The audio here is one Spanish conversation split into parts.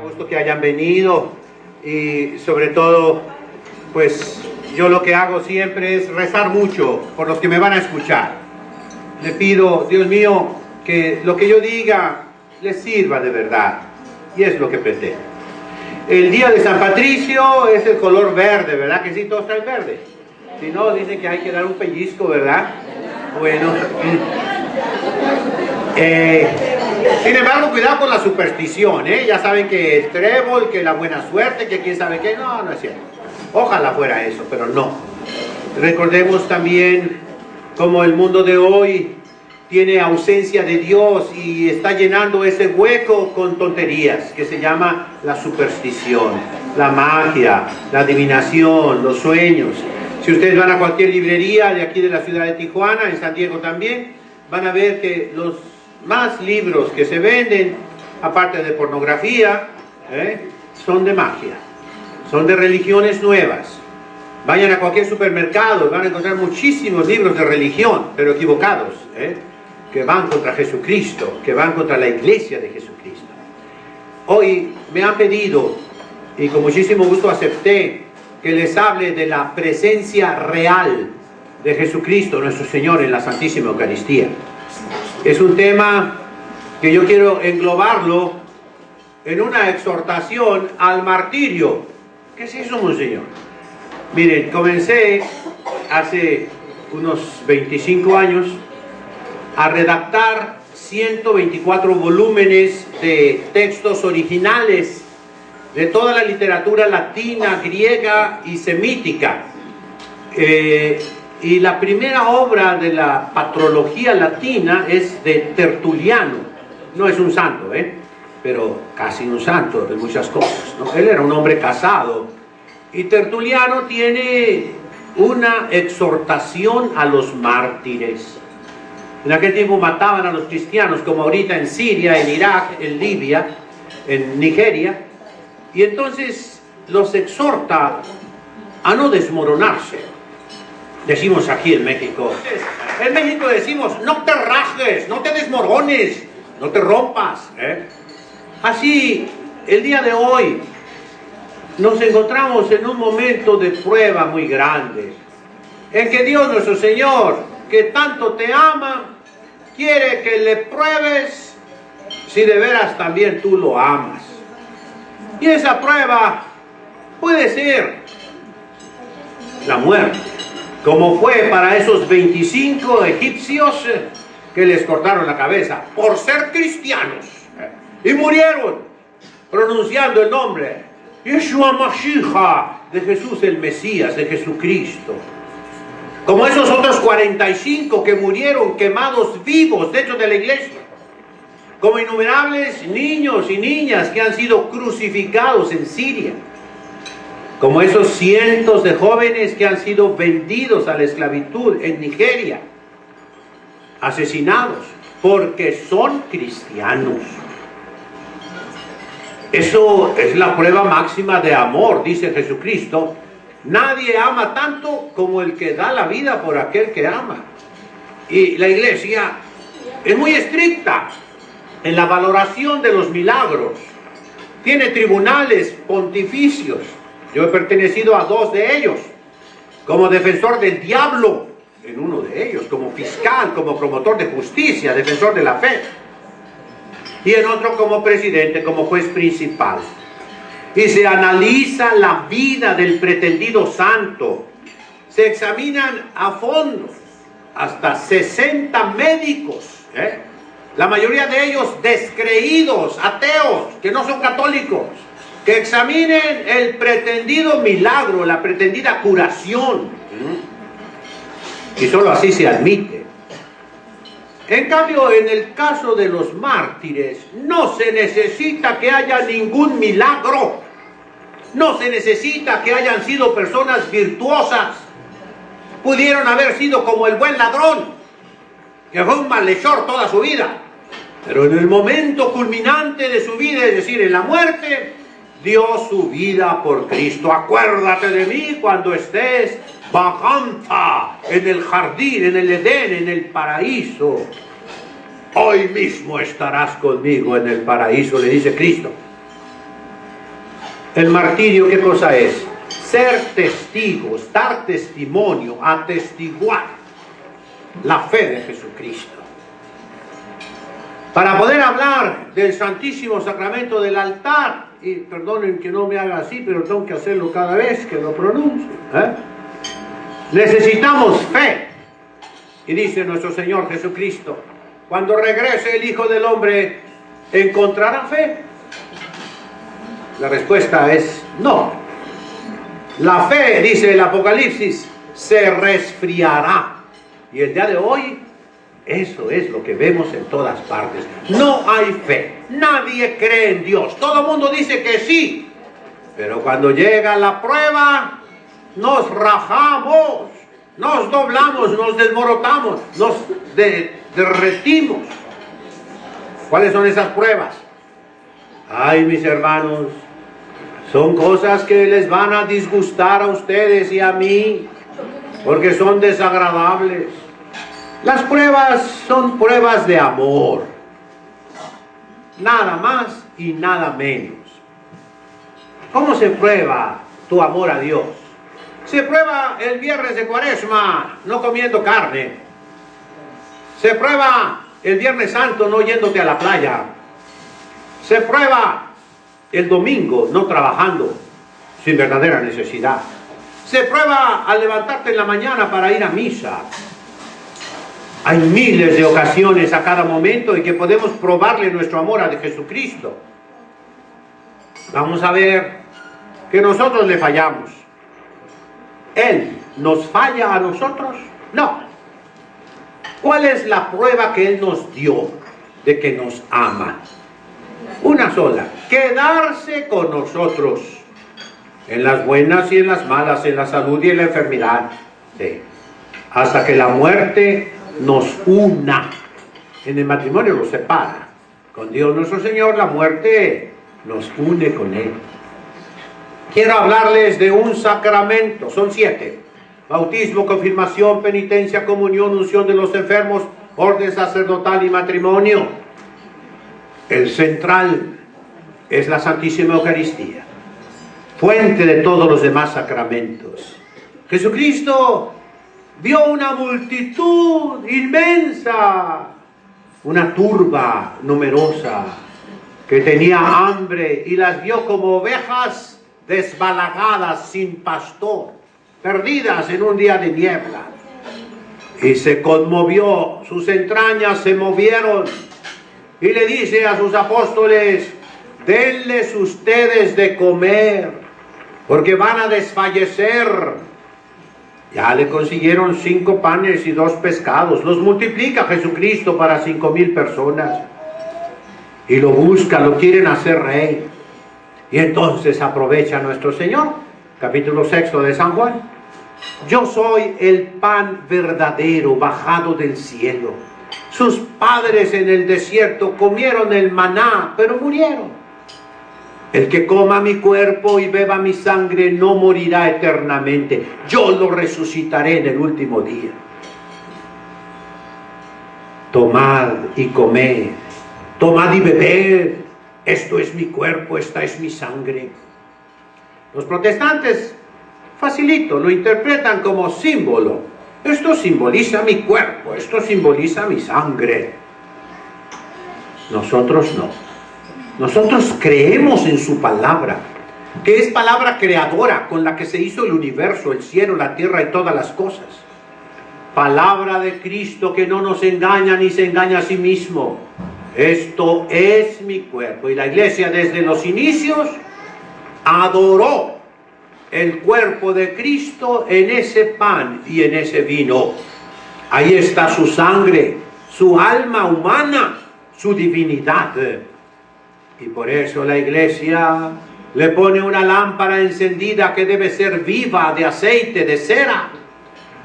gusto que hayan venido y sobre todo, pues yo lo que hago siempre es rezar mucho por los que me van a escuchar. Le pido, Dios mío, que lo que yo diga les sirva de verdad, y es lo que pretendo. El día de San Patricio es el color verde, ¿verdad? Que sí, todo trae verde. Si no, dicen que hay que dar un pellizco, ¿verdad? Bueno. Sin embargo, cuidado con la superstición, ¿eh? Ya saben que el trébol, que la buena suerte, que quién sabe qué. No, no es cierto. Ojalá fuera eso, pero no. Recordemos también cómo el mundo de hoy tiene ausencia de Dios y está llenando ese hueco con tonterías que se llama la superstición, la magia, la adivinación, los sueños. Si ustedes van a cualquier librería de aquí de la ciudad de Tijuana, en San Diego también, van a ver que los más libros que se venden, aparte de pornografía, son de magia, son de religiones nuevas. Vayan a cualquier supermercado, van a encontrar muchísimos libros de religión, pero equivocados, que van contra Jesucristo, que van contra la iglesia de Jesucristo. Hoy me han pedido, y con muchísimo gusto acepté, que les hable de la presencia real de Jesucristo, nuestro Señor, en la Santísima Eucaristía. Es un tema que yo quiero englobarlo en una exhortación al martirio. ¿Qué es eso, monseñor? Miren, comencé hace unos 25 años a redactar 124 volúmenes de textos originales de toda la literatura latina, griega y semítica. Y la primera obra de la patrología latina es de Tertuliano. No es un santo, pero casi un santo de muchas cosas, ¿no? Él era un hombre casado. Y Tertuliano tiene una exhortación a los mártires. En aquel tiempo mataban a los cristianos, como ahorita en Siria, en Irak, en Libia, en Nigeria. Y entonces los exhorta a no desmoronarse. Decimos aquí en México. En México decimos, no te rajes, no te desmorones, no te rompas. Así, el día de hoy, nos encontramos en un momento de prueba muy grande, en que Dios nuestro Señor, que tanto te ama, quiere que le pruebes si de veras también tú lo amas. Y esa prueba puede ser la muerte, como fue para esos 25 egipcios que les cortaron la cabeza por ser cristianos y murieron pronunciando el nombre Yeshua Mashiach, de Jesús el Mesías, de Jesucristo. Como esos otros 45 que murieron quemados vivos dentro de la iglesia. Como innumerables niños y niñas que han sido crucificados en Siria. Como esos cientos de jóvenes que han sido vendidos a la esclavitud en Nigeria. Asesinados porque son cristianos. Eso es la prueba máxima de amor, dice Jesucristo. Nadie ama tanto como el que da la vida por aquel que ama. Y la iglesia es muy estricta en la valoración de los milagros. Tiene tribunales pontificios. Yo he pertenecido a 2 de ellos, como defensor del diablo en uno de ellos, como fiscal, como promotor de justicia, defensor de la fe, y en otro como presidente, como juez principal. Y se analiza la vida del pretendido santo, se examinan a fondo hasta 60 médicos, la mayoría de ellos descreídos, ateos, que no son católicos, que examinen el pretendido milagro, la pretendida curación. Y solo así se admite. En cambio, en el caso de los mártires, no se necesita que haya ningún milagro. No se necesita que hayan sido personas virtuosas. Pudieron haber sido como el buen ladrón, que fue un malhechor toda su vida. Pero en el momento culminante de su vida, es decir, en la muerte, dio su vida por Cristo. Acuérdate de mí cuando estés vaganta en el jardín, en el Edén, en el paraíso. Hoy mismo estarás conmigo en el paraíso, le dice Cristo. El martirio, ¿qué cosa es? Ser testigos, dar testimonio, atestiguar la fe de Jesucristo. Para poder hablar del Santísimo Sacramento del altar, y perdonen que no me haga así, pero tengo que hacerlo cada vez que lo pronuncio, necesitamos fe. Y dice nuestro Señor Jesucristo, cuando regrese el Hijo del Hombre, ¿encontrará fe? La respuesta es no. La fe, dice el Apocalipsis, se resfriará. Y el día de hoy, eso es lo que vemos en todas partes. No hay fe. Nadie cree en Dios. Todo el mundo dice que sí. Pero cuando llega la prueba, nos rajamos, nos doblamos, nos desmoronamos, nos derretimos. ¿Cuáles son esas pruebas? Ay, mis hermanos, son cosas que les van a disgustar a ustedes y a mí, porque son desagradables. Las pruebas son pruebas de amor, nada más y nada menos. ¿Cómo se prueba tu amor a Dios? Se prueba el viernes de Cuaresma no comiendo carne. Se prueba el Viernes Santo no yéndote a la playa. Se prueba el domingo no trabajando sin verdadera necesidad. Se prueba al levantarte en la mañana para ir a misa. Hay miles de ocasiones a cada momento en que podemos probarle nuestro amor a Jesucristo. Vamos a ver que nosotros le fallamos. ¿Él nos falla a nosotros? No. ¿Cuál es la prueba que Él nos dio de que nos ama? Una sola, quedarse con nosotros en las buenas y en las malas, en la salud y en la enfermedad, sí, hasta que la muerte nos una. En el matrimonio nos separa. Con Dios nuestro Señor la muerte nos une con Él. Quiero hablarles de un sacramento, son 7: bautismo, confirmación, penitencia, comunión, unción de los enfermos, orden sacerdotal y matrimonio. El central es la Santísima Eucaristía, fuente de todos los demás sacramentos. Jesucristo vio una multitud inmensa, una turba numerosa que tenía hambre y las vio como ovejas desbalagadas sin pastor, perdidas en un día de niebla. Y se conmovió, sus entrañas se movieron. Y le dice a sus apóstoles, denles ustedes de comer, porque van a desfallecer. Ya le consiguieron 5 panes y 2 pescados. Los multiplica Jesucristo para 5,000 personas. Y lo buscan, lo quieren hacer rey. Y entonces aprovecha nuestro Señor, capítulo 6 de San Juan. Yo soy el pan verdadero bajado del cielo. Sus padres en el desierto comieron el maná, pero murieron. El que coma mi cuerpo y beba mi sangre no morirá eternamente. Yo lo resucitaré en el último día. Tomad y comed, tomad y bebed. Esto es mi cuerpo, esta es mi sangre. Los protestantes, facilito, lo interpretan como símbolo. Esto simboliza mi cuerpo, esto simboliza mi sangre. Nosotros no. Nosotros creemos en su palabra, que es palabra creadora con la que se hizo el universo, el cielo, la tierra y todas las cosas. Palabra de Cristo que no nos engaña ni se engaña a sí mismo. Esto es mi cuerpo. Y la iglesia desde los inicios adoró el cuerpo de Cristo en ese pan y en ese vino. Ahí está su sangre, su alma humana, su divinidad. Y por eso la iglesia le pone una lámpara encendida que debe ser viva, de aceite, de cera.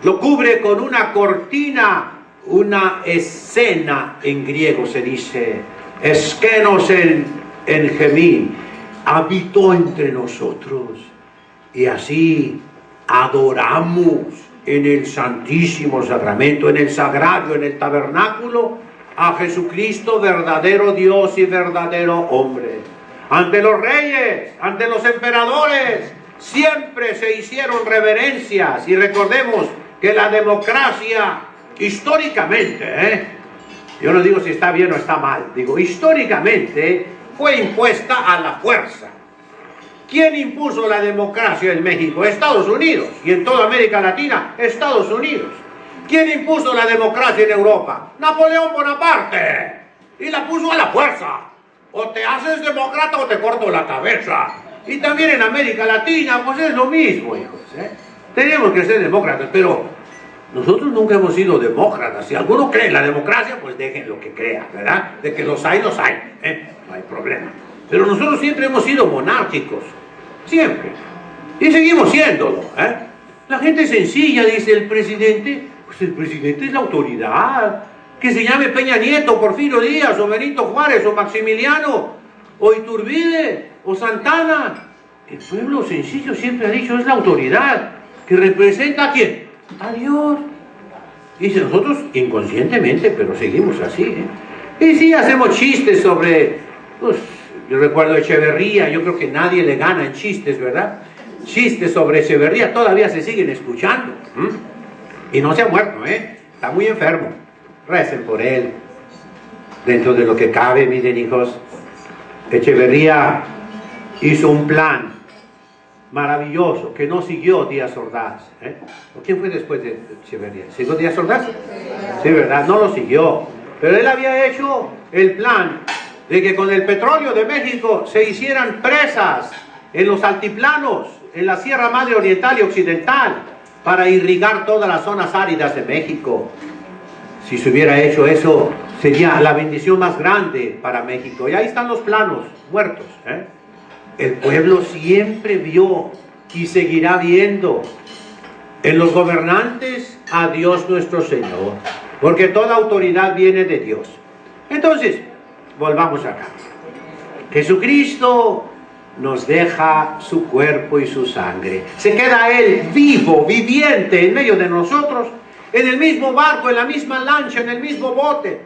Lo cubre con una cortina, una escena, en griego se dice, eskenos en gemín, habitó entre nosotros. Y así adoramos en el Santísimo Sacramento, en el Sagrario, en el Tabernáculo, a Jesucristo, verdadero Dios y verdadero hombre. ante los reyes, ante los emperadores, siempre se hicieron reverencias. Y recordemos que la democracia, históricamente, yo no digo si está bien o está mal, digo históricamente, fue impuesta a la fuerza. ¿Quién impuso la democracia en México? Estados Unidos. Y en toda América Latina, Estados Unidos. ¿Quién impuso la democracia en Europa? Napoleón Bonaparte. Y la puso a la fuerza. O te haces demócrata o te corto la cabeza. Y también en América Latina, pues es lo mismo, hijos. Tenemos que ser demócratas, pero nosotros nunca hemos sido demócratas. Si alguno cree en la democracia, pues dejen lo que crea, ¿verdad? De que los hay, los hay. No hay problema. Pero nosotros siempre hemos sido monárquicos. Siempre. Y seguimos siéndolo. La gente sencilla dice, el presidente, pues el presidente es la autoridad. Que se llame Peña Nieto, Porfirio Díaz, o Benito Juárez, o Maximiliano, o Iturbide, o Santana. El pueblo sencillo siempre ha dicho, es la autoridad. ¿Que representa a quién? A Dios. Y nosotros inconscientemente, pero seguimos así. Y sí, hacemos chistes sobre... Pues, yo recuerdo Echeverría, yo creo que nadie le gana en chistes, ¿verdad? Chistes sobre Echeverría todavía se siguen escuchando. Y no se ha muerto, está muy enfermo. Recen por él. Dentro de lo que cabe, miren, hijos, Echeverría hizo un plan maravilloso que no siguió Díaz Ordaz. ¿Quién fue después de Echeverría? ¿Siguió Díaz Ordaz? Sí, ¿verdad? No lo siguió. Pero él había hecho el plan de que con el petróleo de México se hicieran presas en los altiplanos, en la Sierra Madre Oriental y Occidental, para irrigar todas las zonas áridas de México. Si se hubiera hecho eso, sería la bendición más grande para México. Y ahí están los planos muertos. El pueblo siempre vio y seguirá viendo en los gobernantes a Dios nuestro Señor, porque toda autoridad viene de Dios. Entonces, volvamos acá. Jesucristo nos deja su cuerpo y su sangre. Se queda Él vivo, viviente, en medio de nosotros, en el mismo barco, en la misma lancha, en el mismo bote.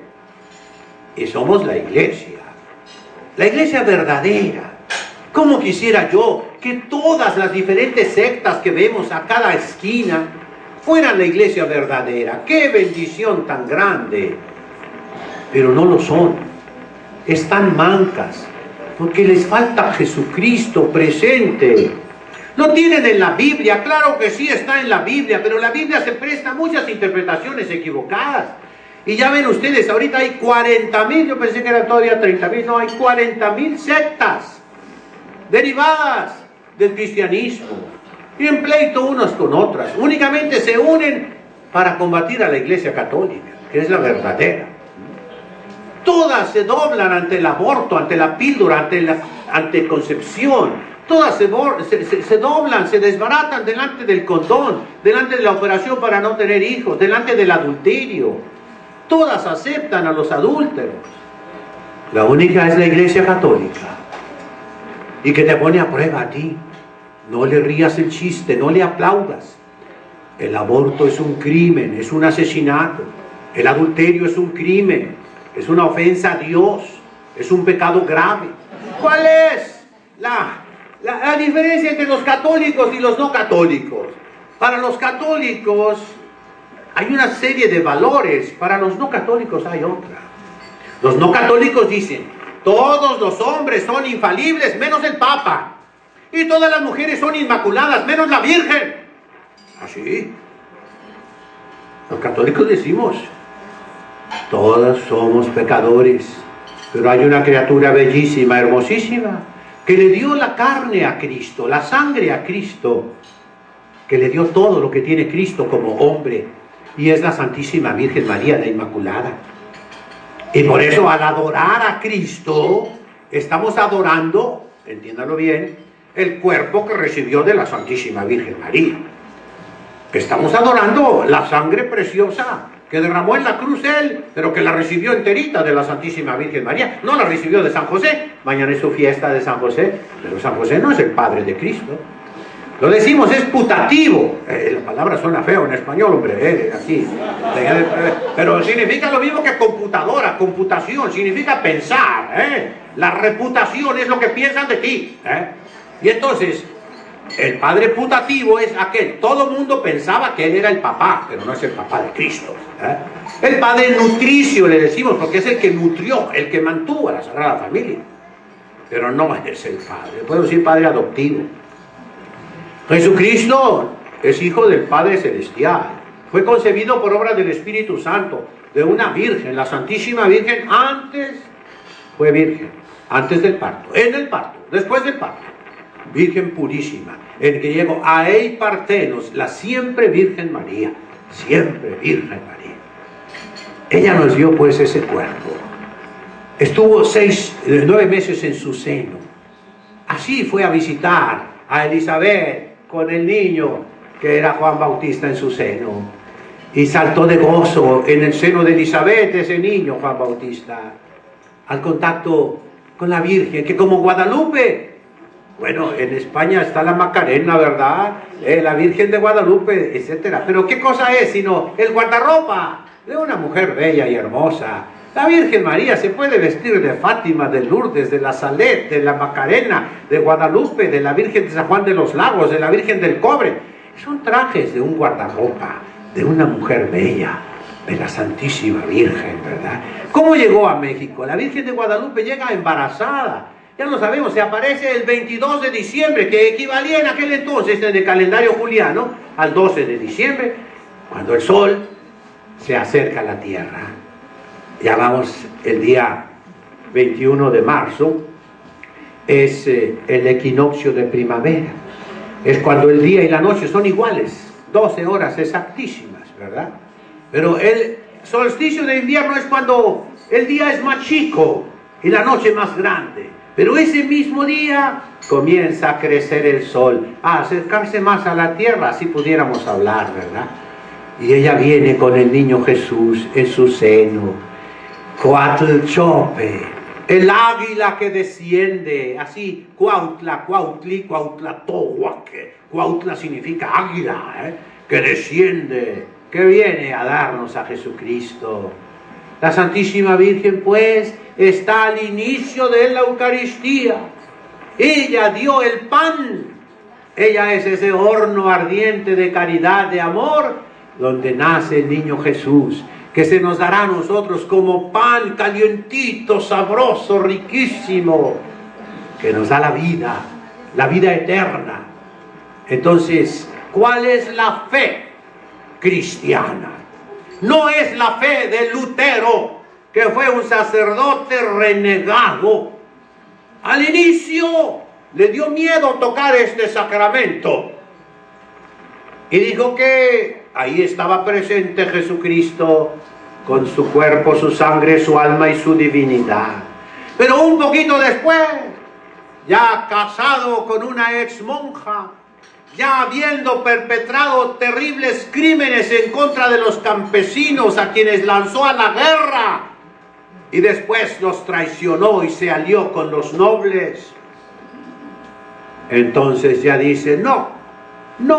Y somos la iglesia verdadera. ¿Cómo quisiera yo que todas las diferentes sectas que vemos a cada esquina fueran la iglesia verdadera? ¡Qué bendición tan grande! Pero no lo son. Están mancas, porque les falta Jesucristo presente. ¿No tienen en la Biblia? Claro que sí está en la Biblia, pero la Biblia se presta a muchas interpretaciones equivocadas. Y ya ven ustedes, ahorita hay 40,000, yo pensé que eran todavía 30,000, no, hay 40,000 sectas derivadas del cristianismo, y en pleito unas con otras. Únicamente se unen para combatir a la Iglesia Católica, que es la verdadera. Todas se doblan ante el aborto, ante la píldora, ante la anticoncepción. Todas se doblan, se desbaratan delante del condón, delante de la operación para no tener hijos, delante del adulterio. Todas aceptan a los adúlteros. La única es la Iglesia Católica. Y que te pone a prueba a ti. No le rías el chiste, no le aplaudas. El aborto es un crimen, es un asesinato. El adulterio es un crimen, es una ofensa a Dios, es un pecado grave. ¿Cuál es la diferencia entre los católicos y los no católicos? Para los católicos hay una serie de valores, para los no católicos hay otra. Los no católicos dicen: todos los hombres son infalibles, menos el Papa. Y todas las mujeres son inmaculadas, menos la Virgen. ¿Así? Los católicos decimos: todos somos pecadores, pero hay una criatura bellísima, hermosísima, que le dio la carne a Cristo, la sangre a Cristo, que le dio todo lo que tiene Cristo como hombre, y es la Santísima Virgen María, la Inmaculada. Y por eso, al adorar a Cristo, estamos adorando, entiéndalo bien, el cuerpo que recibió de la Santísima Virgen María. Estamos adorando la sangre preciosa que derramó en la cruz Él, pero que la recibió enterita de la Santísima Virgen María. No la recibió de San José. Mañana es su fiesta de San José, pero San José no es el padre de Cristo. Lo decimos, es putativo. La palabra suena feo en español, hombre, aquí. Pero significa lo mismo que computadora, computación, significa pensar. La reputación es lo que piensan de ti. Y entonces, el padre putativo es aquel. Todo el mundo pensaba que él era el papá, pero no es el papá de Cristo. El padre nutricio le decimos, porque es el que nutrió, el que mantuvo a la Sagrada Familia. Pero no es el padre, puedo decir padre adoptivo. Jesucristo es hijo del Padre Celestial. Fue concebido por obra del Espíritu Santo, de una virgen. La Santísima Virgen fue virgen, antes del parto, en el parto, después del parto. Virgen purísima. En griego, aei partenos, la siempre Virgen María. Siempre Virgen María. Ella nos dio pues ese cuerpo. Estuvo 9 meses en su seno. Así fue a visitar a Elizabeth con el niño que era Juan Bautista en su seno. Y saltó de gozo en el seno de Elizabeth ese niño, Juan Bautista, al contacto con la Virgen, que como Guadalupe, bueno, en España está la Macarena, ¿verdad? La Virgen de Guadalupe, etcétera. Pero ¿qué cosa es sino el guardarropa de una mujer bella y hermosa? La Virgen María se puede vestir de Fátima, de Lourdes, de la Salet, de la Macarena, de Guadalupe, de la Virgen de San Juan de los Lagos, de la Virgen del Cobre. Son trajes de un guardarropa, de una mujer bella, de la Santísima Virgen, ¿verdad? ¿Cómo llegó a México? La Virgen de Guadalupe llega embarazada. Ya lo sabemos, se aparece el 22 de diciembre, que equivalía en aquel entonces, en el calendario juliano, al 12 de diciembre, cuando el sol se acerca a la tierra. Ya vamos, el día 21 de marzo, es el equinoccio de primavera. Es cuando el día y la noche son iguales, 12 horas exactísimas, ¿verdad? Pero el solsticio de invierno es cuando el día es más chico y la noche más grande. Pero ese mismo día comienza a crecer el sol, a acercarse más a la tierra, así pudiéramos hablar, ¿verdad? Y ella viene con el niño Jesús en su seno. Coatl-chope, el águila que desciende, así, Cuautla, Cuautli, Cuautlatohuaque. Cuautla significa águila, que desciende, que viene a darnos a Jesucristo. La Santísima Virgen, pues, está al inicio de la Eucaristía. Ella dio el pan. Ella es ese horno ardiente de caridad, de amor, donde nace el niño Jesús, que se nos dará a nosotros como pan calientito, sabroso, riquísimo, que nos da la vida eterna. Entonces, ¿cuál es la fe cristiana? No es la fe de Lutero, que fue un sacerdote renegado. Al inicio le dio miedo tocar este sacramento y dijo que ahí estaba presente Jesucristo con su cuerpo, su sangre, su alma y su divinidad. Pero un poquito después, ya casado con una ex monja, ya habiendo perpetrado terribles crímenes en contra de los campesinos a quienes lanzó a la guerra, y después los traicionó y se alió con los nobles, entonces ya dice, no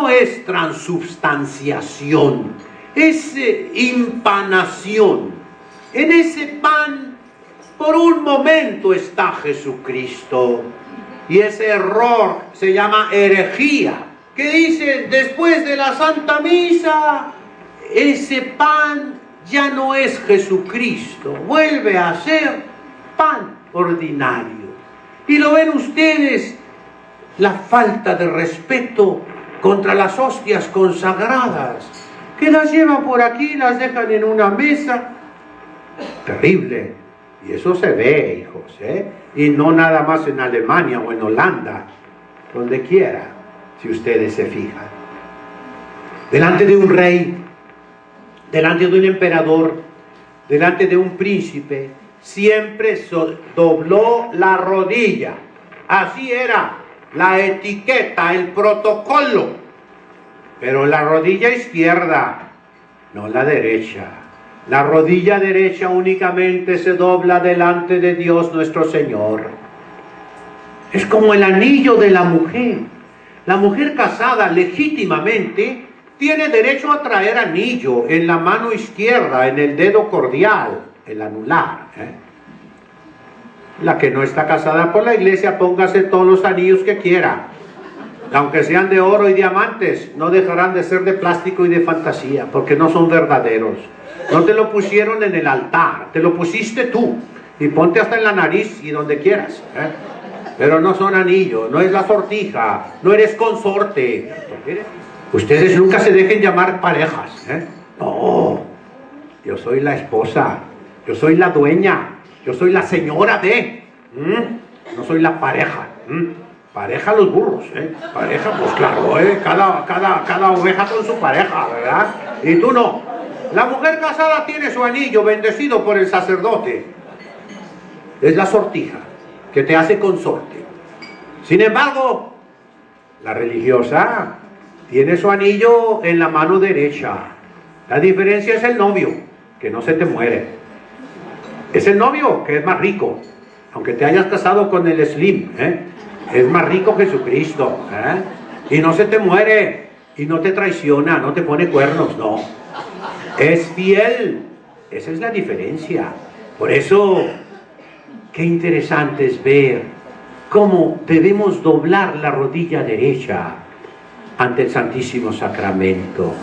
es transubstanciación, es impanación. En ese pan, por un momento está Jesucristo. Y ese error se llama herejía, que dice, después de la Santa Misa, ese pan ya no es Jesucristo, vuelve a ser pan ordinario. Y lo ven ustedes, la falta de respeto contra las hostias consagradas, que las llevan por aquí, las dejan en una mesa. Terrible. Y eso se ve, hijos, y no nada más en Alemania o en Holanda, donde quiera, si ustedes se fijan. Delante de un rey, delante de un emperador, delante de un príncipe, siempre dobló la rodilla. Así era la etiqueta, el protocolo. Pero la rodilla izquierda, no la derecha. La rodilla derecha únicamente se dobla delante de Dios nuestro Señor. Es como el anillo de la mujer. La mujer casada legítimamente tiene derecho a traer anillo en la mano izquierda, en el dedo cordial, el anular. La que no está casada por la iglesia, póngase todos los anillos que quiera. Aunque sean de oro y diamantes, no dejarán de ser de plástico y de fantasía, porque no son verdaderos. No te lo pusieron en el altar, te lo pusiste tú. Y ponte hasta en la nariz y donde quieras. Pero no son anillos, no es la sortija, no eres consorte. Ustedes nunca se dejen llamar parejas. No, yo soy la esposa, yo soy la dueña, yo soy la señora de. No soy la pareja. Pareja los burros, pareja, pues claro, cada oveja con su pareja, ¿verdad? Y tú no. La mujer casada tiene su anillo bendecido por el sacerdote. Es la sortija que te hace consorte. Sin embargo, la religiosa tiene su anillo en la mano derecha. La diferencia es el novio, que no se te muere. Es el novio que es más rico, aunque te hayas casado con el Slim, es más rico Jesucristo, y no se te muere, y no te traiciona, no te pone cuernos, no. Es fiel. Esa es la diferencia. Por eso, qué interesante es ver cómo debemos doblar la rodilla derecha ante el Santísimo Sacramento.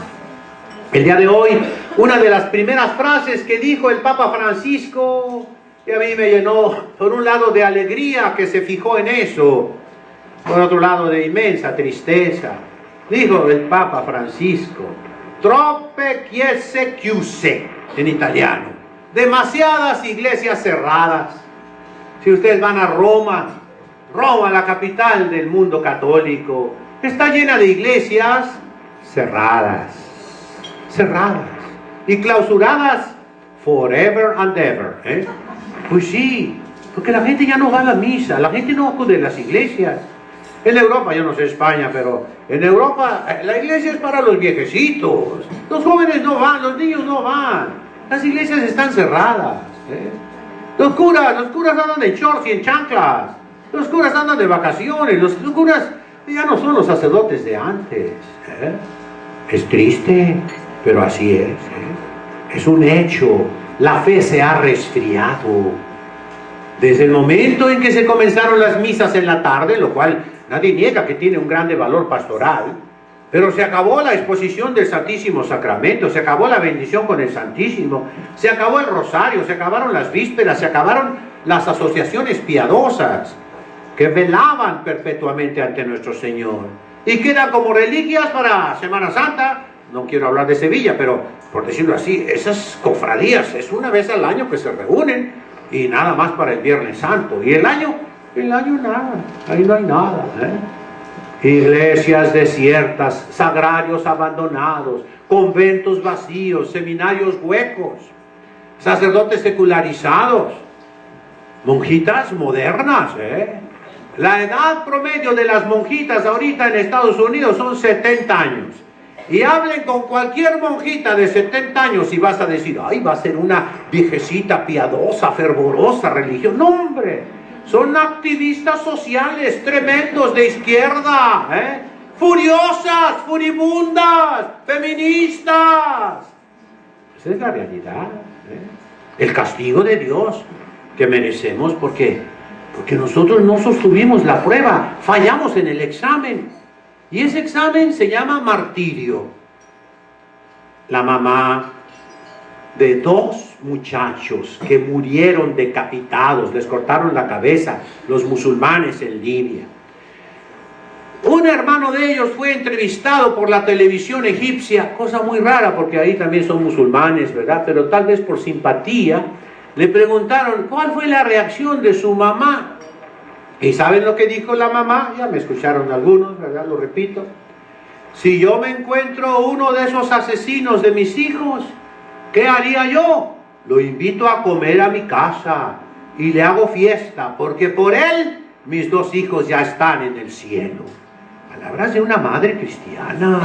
El día de hoy, una de las primeras frases que dijo el Papa Francisco, que a mí me llenó, por un lado, de alegría que se fijó en eso, por otro lado, de inmensa tristeza. Dijo el Papa Francisco: troppe chiese chiuse, en italiano. Demasiadas iglesias cerradas. Si ustedes van a Roma, la capital del mundo católico, está llena de iglesias cerradas y clausuradas forever and ever. Pues sí, porque la gente ya no va a la misa, la gente no acude a las iglesias. En Europa, yo no sé España, pero en Europa la iglesia es para los viejecitos. Los jóvenes no van, los niños no van. Las iglesias están cerradas. Los curas andan en shorts y en chanclas. Los curas andan de vacaciones. Los curas ya no son los sacerdotes de antes. Es triste, pero así es. Es un hecho. La fe se ha resfriado. Desde el momento en que se comenzaron las misas en la tarde, lo cual nadie niega que tiene un grande valor pastoral, pero se acabó la exposición del Santísimo Sacramento, se acabó la bendición con el Santísimo, se acabó el rosario, se acabaron las vísperas, se acabaron las asociaciones piadosas que velaban perpetuamente ante nuestro Señor. Y quedan como reliquias para Semana Santa. No quiero hablar de Sevilla, pero por decirlo así, esas cofradías es una vez al año que se reúnen y nada más para el Viernes Santo. Y el año nada, ahí no hay nada. Iglesias desiertas, sagrarios abandonados, conventos vacíos, seminarios huecos, sacerdotes secularizados, monjitas modernas. La edad promedio de las monjitas ahorita en Estados Unidos son 70 años. Y hablen con cualquier monjita de 70 años y vas a decir: ay, va a ser una viejecita piadosa, fervorosa, religiosa. No, hombre, son activistas sociales tremendos de izquierda, furiosas, furibundas, feministas. Esa es la realidad. El castigo de Dios que merecemos porque nosotros no sostuvimos la prueba, fallamos en el examen. Y ese examen se llama martirio. La mamá de 2 muchachos que murieron decapitados, les cortaron la cabeza, los musulmanes en Libia. Un hermano de ellos fue entrevistado por la televisión egipcia, cosa muy rara porque ahí también son musulmanes, ¿verdad? Pero tal vez por simpatía, le preguntaron cuál fue la reacción de su mamá. ¿Y saben lo que dijo la mamá? Ya me escucharon algunos, ¿verdad? Lo repito. Si yo me encuentro uno de esos asesinos de mis hijos, ¿qué haría yo? Lo invito a comer a mi casa y le hago fiesta, porque por él mis 2 hijos ya están en el cielo. Palabras de una madre cristiana,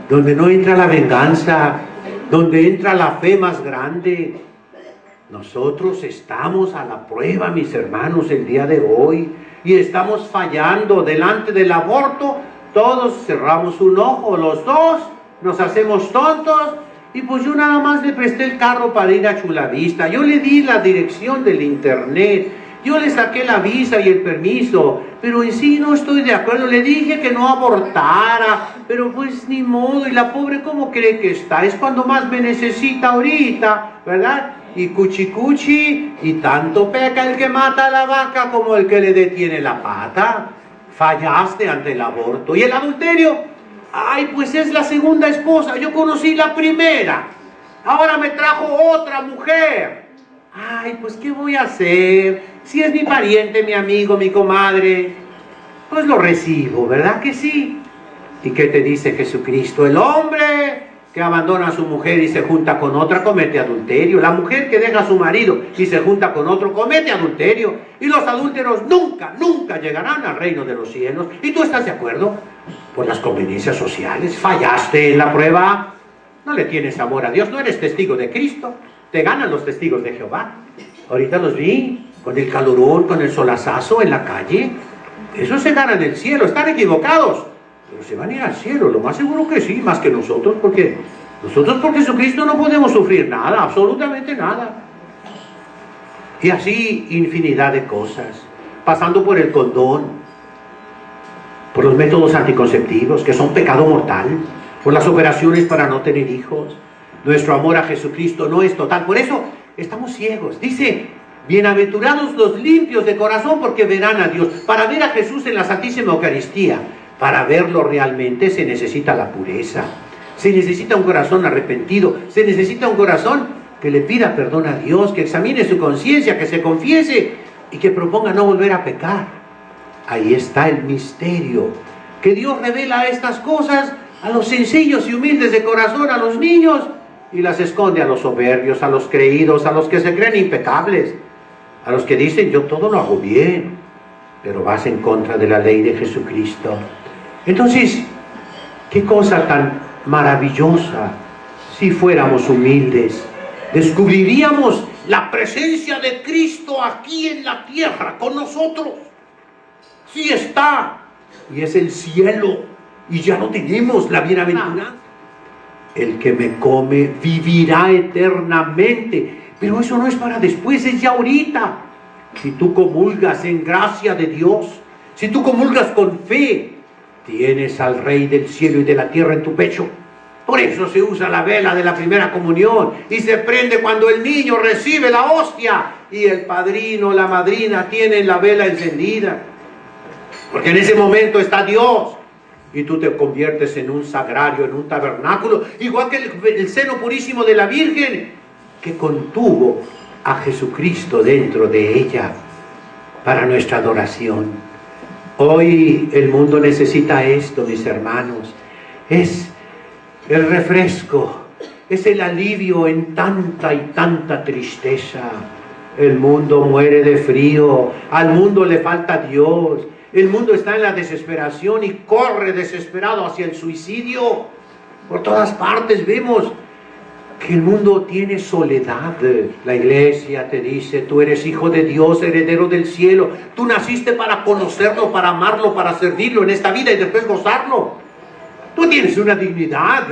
donde no entra la venganza, donde entra la fe más grande. Nosotros estamos a la prueba, mis hermanos, el día de hoy, y estamos fallando delante del aborto. Todos cerramos un ojo, los dos, nos hacemos tontos, y pues yo nada más le presté el carro para ir a Chulavista, yo le di la dirección del internet, yo le saqué la visa y el permiso, pero en sí no estoy de acuerdo. Le dije que no abortara, pero pues ni modo. Y la pobre, ¿cómo cree que está? Es cuando más me necesita ahorita, ¿verdad? Y cuchi, y tanto peca el que mata a la vaca como el que le detiene la pata. Fallaste ante el aborto. Y el adulterio, ay, pues es la segunda esposa. Yo conocí la primera, ahora me trajo otra mujer. Ay, pues ¿qué voy a hacer? Si es mi pariente, mi amigo, mi comadre, pues lo recibo, ¿verdad que sí? ¿Y qué te dice Jesucristo? El hombre que abandona a su mujer y se junta con otra comete adulterio. La mujer que deja a su marido y se junta con otro comete adulterio. Y los adúlteros nunca, nunca llegarán al reino de los cielos. ¿Y tú estás de acuerdo? Por las conveniencias sociales. Fallaste en la prueba. No le tienes amor a Dios. No eres testigo de Cristo. Te ganan los testigos de Jehová. Ahorita los vi con el calorón, con el solazazo en la calle. Eso se gana en el cielo. Están equivocados, pero se van a ir al cielo. Lo más seguro que sí, más que nosotros, porque nosotros por Jesucristo no podemos sufrir nada, absolutamente nada. Y así infinidad de cosas, pasando por el condón, por los métodos anticonceptivos, que son pecado mortal, por las operaciones para no tener hijos. Nuestro amor a Jesucristo no es total. Por eso estamos ciegos. Dice, bienaventurados los limpios de corazón, porque verán a Dios. Para ver a Jesús en la Santísima Eucaristía, para verlo realmente, se necesita la pureza. Se necesita un corazón arrepentido. Se necesita un corazón que le pida perdón a Dios, que examine su conciencia, que se confiese y que proponga no volver a pecar. Ahí está el misterio, que Dios revela estas cosas a los sencillos y humildes de corazón, a los niños, y las esconde a los soberbios, a los creídos, a los que se creen impecables, a los que dicen, yo todo lo hago bien, pero vas en contra de la ley de Jesucristo. Entonces, qué cosa tan maravillosa si fuéramos humildes. Descubriríamos la presencia de Cristo aquí en la tierra con nosotros. Sí está, y es el cielo, y ya no tenemos la bienaventuranza. El que me come vivirá eternamente. Pero eso no es para después, es ya ahorita. Si tú comulgas en gracia de Dios, si tú comulgas con fe, tienes al Rey del cielo y de la tierra en tu pecho. Por eso se usa la vela de la primera comunión y se prende cuando el niño recibe la hostia y el padrino, la madrina tienen la vela encendida. Porque en ese momento está Dios. Y tú te conviertes en un sagrario, en un tabernáculo, igual que el seno purísimo de la Virgen, que contuvo a Jesucristo dentro de ella para nuestra adoración. Hoy el mundo necesita esto, mis hermanos. Es el refresco, es el alivio en tanta y tanta tristeza. El mundo muere de frío, al mundo le falta Dios. El mundo está en la desesperación y corre desesperado hacia el suicidio. Por todas partes vemos que el mundo tiene soledad. La iglesia te dice, tú eres hijo de Dios, heredero del cielo. Tú naciste para conocerlo, para amarlo, para servirlo en esta vida y después gozarlo. Tú tienes una dignidad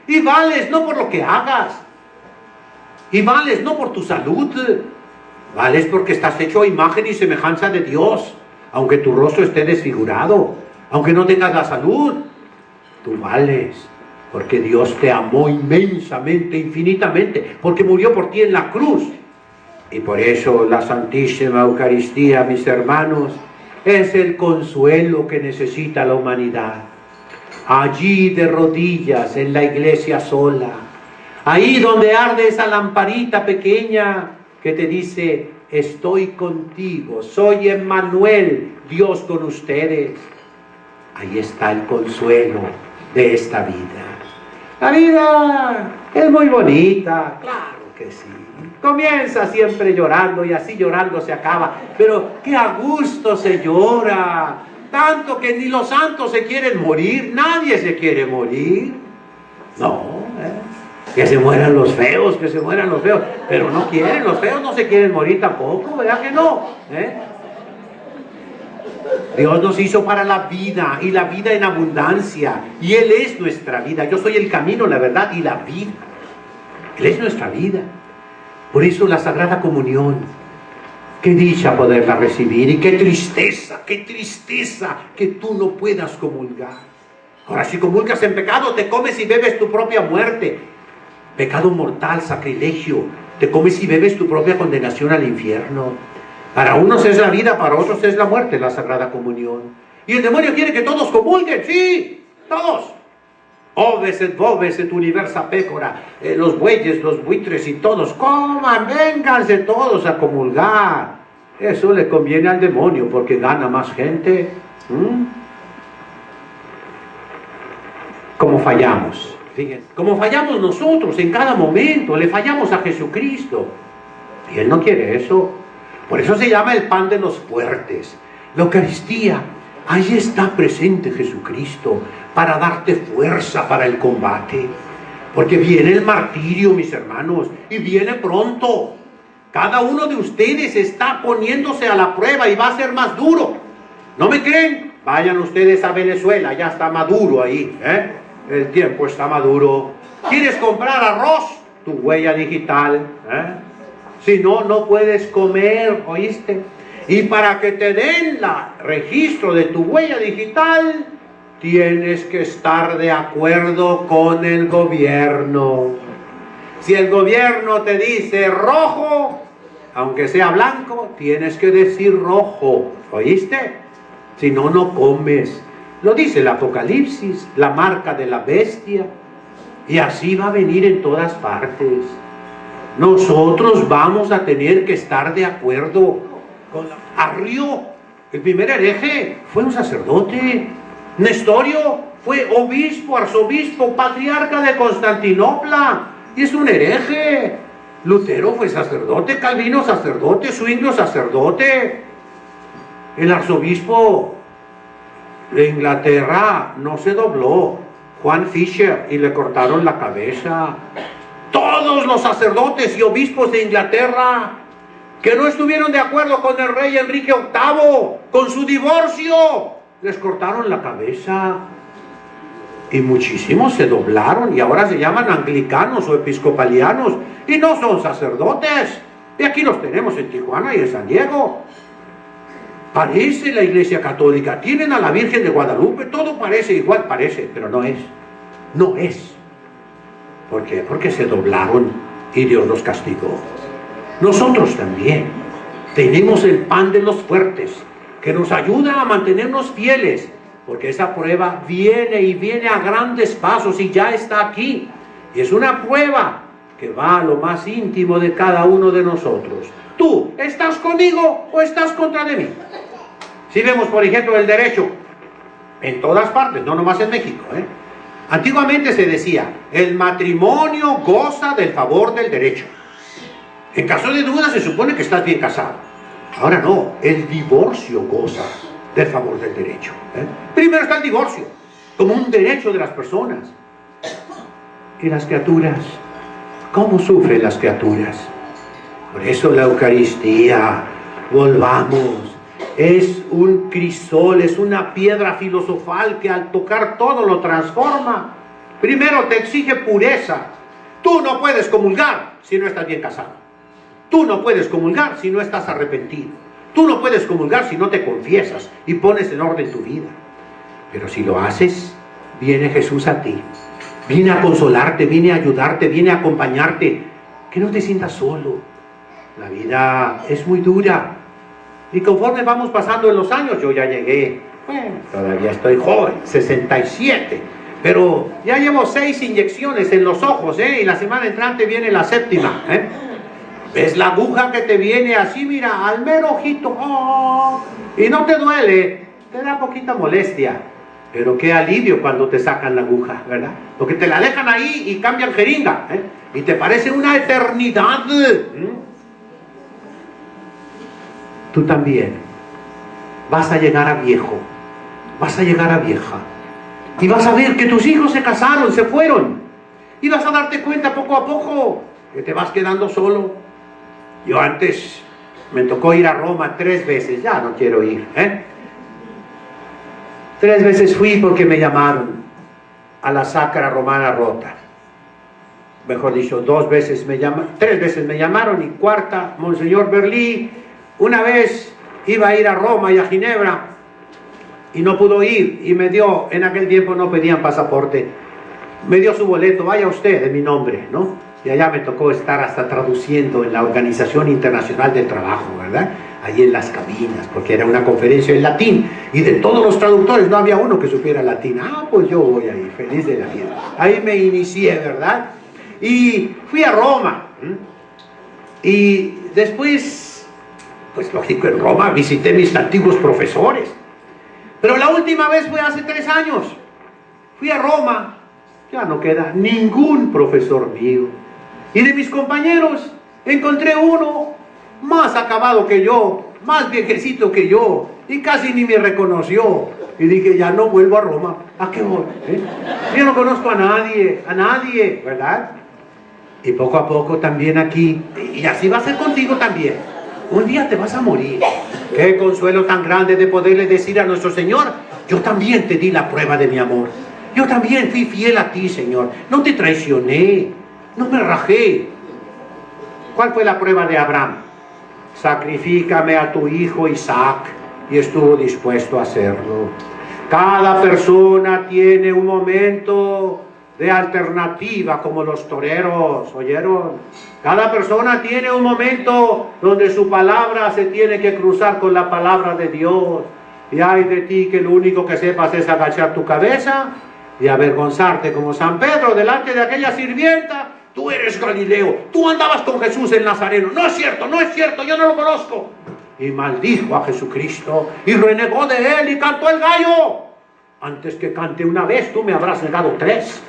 y vales no por lo que hagas. Y vales no por tu salud. Vales porque estás hecho a imagen y semejanza de Dios. Aunque tu rostro esté desfigurado, aunque no tengas la salud, tú vales, porque Dios te amó inmensamente, infinitamente, porque murió por ti en la cruz. Y por eso la Santísima Eucaristía, mis hermanos, es el consuelo que necesita la humanidad. Allí de rodillas, en la iglesia sola, ahí donde arde esa lamparita pequeña que te dice, estoy contigo, soy Emmanuel, Dios con ustedes. Ahí está el consuelo de esta vida. La vida es muy bonita, claro que sí. Comienza siempre llorando y así llorando se acaba. Pero qué a gusto se llora. Tanto que ni los santos se quieren morir. Nadie se quiere morir. No, Que se mueran los feos, que se mueran los feos. Pero no quieren, los feos no se quieren morir tampoco, ¿verdad que no? Dios nos hizo para la vida, y la vida en abundancia, y Él es nuestra vida. Yo soy el camino, la verdad y la vida. Él es nuestra vida. Por eso la Sagrada Comunión, qué dicha poderla recibir, y qué tristeza que tú no puedas comulgar. Ahora, si comulgas en pecado, te comes y bebes tu propia muerte. Pecado mortal, sacrilegio, te comes y bebes tu propia condenación al infierno. Para unos es la vida, para otros es la muerte, la Sagrada Comunión. Y el demonio quiere que todos comulguen, sí, todos. Oves et universa pecora, los bueyes, los buitres y todos, coman, vénganse todos a comulgar. Eso le conviene al demonio porque gana más gente. Como fallamos, fíjense, como fallamos nosotros en cada momento, le fallamos a Jesucristo. Y Él no quiere eso. Por eso se llama el pan de los fuertes. La Eucaristía, ahí está presente Jesucristo para darte fuerza para el combate. Porque viene el martirio, mis hermanos, y viene pronto. Cada uno de ustedes está poniéndose a la prueba y va a ser más duro. ¿No me creen? Vayan ustedes a Venezuela, ya está maduro ahí, el tiempo está maduro. ¿Quieres comprar arroz? Tu huella digital, Si no, no puedes comer, ¿oíste? Y para que te den el registro de tu huella digital, tienes que estar de acuerdo con el gobierno. Si el gobierno te dice rojo, aunque sea blanco, tienes que decir rojo, ¿oíste? Si no, no comes. Lo dice el Apocalipsis, la marca de la bestia. Y así va a venir en todas partes. Nosotros vamos a tener que estar de acuerdo con Arrio, el primer hereje, fue un sacerdote. Nestorio fue obispo, arzobispo, patriarca de Constantinopla, y es un hereje. Lutero fue sacerdote, Calvino sacerdote, Zwinglio sacerdote. El arzobispo de Inglaterra no se dobló, Juan Fisher, y le cortaron la cabeza. Todos los sacerdotes y obispos de Inglaterra que no estuvieron de acuerdo con el rey Enrique VIII, con su divorcio, les cortaron la cabeza. Y muchísimos se doblaron y ahora se llaman anglicanos o episcopalianos y no son sacerdotes. Y aquí los tenemos en Tijuana y en San Diego. Parece la Iglesia Católica, tienen a la Virgen de Guadalupe, todo parece igual, parece, pero no es. No es. ¿Por qué? Porque se doblaron y Dios los castigó. Nosotros también tenemos el pan de los fuertes que nos ayuda a mantenernos fieles, porque esa prueba viene y viene a grandes pasos y ya está aquí. Y es una prueba que va a lo más íntimo de cada uno de nosotros. ¿Tú estás conmigo o estás contra de mí? Si vemos, por ejemplo, el derecho, en todas partes, no nomás en México, Antiguamente se decía, el matrimonio goza del favor del derecho. En caso de duda se supone que estás bien casado. Ahora no, el divorcio goza del favor del derecho. Primero está el divorcio, como un derecho de las personas. Y las criaturas, ¿cómo sufren las criaturas? Por eso la Eucaristía, volvamos, es un crisol, es una piedra filosofal que al tocar todo lo transforma. Primero te exige pureza. Tú no puedes comulgar si no estás bien casado. Tú no puedes comulgar si no estás arrepentido. Tú no puedes comulgar si no te confiesas y pones en orden tu vida. Pero si lo haces, viene Jesús a ti. Viene a consolarte, viene a ayudarte, viene a acompañarte. Que no te sientas solo. La vida es muy dura. Y conforme vamos pasando en los años, yo ya llegué, bueno, todavía estoy joven, 67, pero ya llevo 6 inyecciones en los ojos, y la semana entrante viene la 7ª, ¿Ves la aguja que te viene así, mira, al mero ojito, y no te duele, te da poquita molestia, pero qué alivio cuando te sacan la aguja, ¿verdad? Porque te la dejan ahí y cambian jeringa, y te parece una eternidad. Tú también vas a llegar a viejo, vas a llegar a vieja, y vas a ver que tus hijos se casaron, se fueron, y vas a darte cuenta poco a poco que te vas quedando solo. Yo antes me tocó ir a Roma 3 veces, ya no quiero ir, 3 veces fui porque me llamaron a la Sacra Romana Rota. Mejor dicho, 2 veces me llamaron, 3 veces me llamaron, y cuarta, Monseñor Berlí, una vez iba a ir a Roma y a Ginebra y no pudo ir, y me dio, en aquel tiempo no pedían pasaporte, me dio su boleto, vaya usted, de mi nombre, ¿no? Y allá me tocó estar hasta traduciendo en la Organización Internacional del Trabajo, ¿verdad? Allí en las cabinas, porque era una conferencia en latín, y de todos los traductores no había uno que supiera latín. Ah, pues yo voy ahí, feliz de la vida. Ahí me inicié, ¿verdad? Y fui a Roma, y después, pues lógico, en Roma visité mis antiguos profesores, pero la última vez fue hace 3 años. Fui a Roma, ya no queda ningún profesor mío, y de mis compañeros encontré uno más acabado que yo, más viejecito que yo, y casi ni me reconoció. Y dije, ya no vuelvo a Roma. ¿A qué voy? Yo no conozco a nadie, ¿verdad? Y poco a poco también aquí, y así va a ser contigo también. Un día te vas a morir. Qué consuelo tan grande de poderle decir a nuestro Señor, yo también te di la prueba de mi amor. Yo también fui fiel a ti, Señor. No te traicioné, no me rajé. ¿Cuál fue la prueba de Abraham? Sacrifícame a tu hijo Isaac, y estuvo dispuesto a hacerlo. Cada persona tiene un momento de alternativa, como los toreros, ¿oyeron? Cada persona tiene un momento donde su palabra se tiene que cruzar con la palabra de Dios. Y hay de ti que lo único que sepas es agachar tu cabeza y avergonzarte como San Pedro delante de aquella sirvienta. Tú eres Galileo, tú andabas con Jesús el Nazareno. No es cierto, yo no lo conozco. Y maldijo a Jesucristo y renegó de él y cantó el gallo. Antes que cante una vez, tú me habrás negado 3.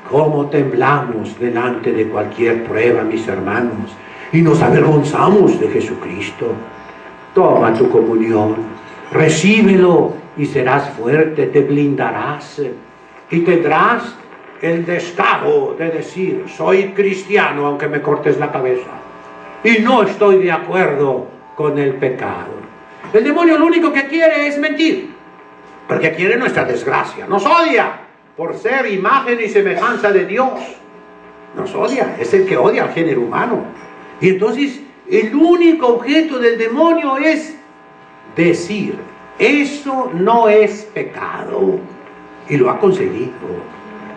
¿Cómo temblamos delante de cualquier prueba, mis hermanos? Y nos avergonzamos de Jesucristo. Toma tu comunión, recíbelo y serás fuerte, te blindarás y tendrás el descaro de decir, soy cristiano aunque me cortes la cabeza y no estoy de acuerdo con el pecado. El demonio lo único que quiere es mentir, porque quiere nuestra desgracia, nos odia por ser imagen y semejanza de Dios, nos odia, es el que odia al género humano. Y entonces el único objeto del demonio es decir, eso no es pecado, y lo ha conseguido.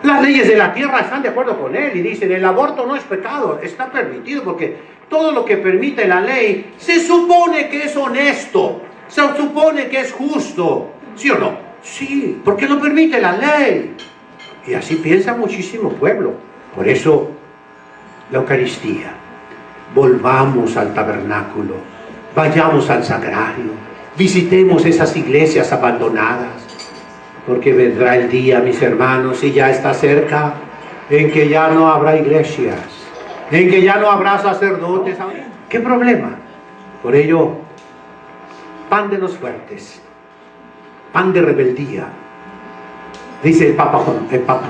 Las leyes de la tierra están de acuerdo con él y dicen, el aborto no es pecado, está permitido, porque todo lo que permite la ley se supone que es honesto, se supone que es justo, ¿sí o no? Sí, porque lo permite la ley. Y así piensa muchísimo pueblo. Por eso, la Eucaristía, volvamos al tabernáculo, vayamos al sagrario, visitemos esas iglesias abandonadas, porque vendrá el día, mis hermanos, y ya está cerca, en que ya no habrá iglesias, en que ya no habrá sacerdotes. ¿Qué problema? Por ello, pan de los fuertes, pan de rebeldía. Dice el Papa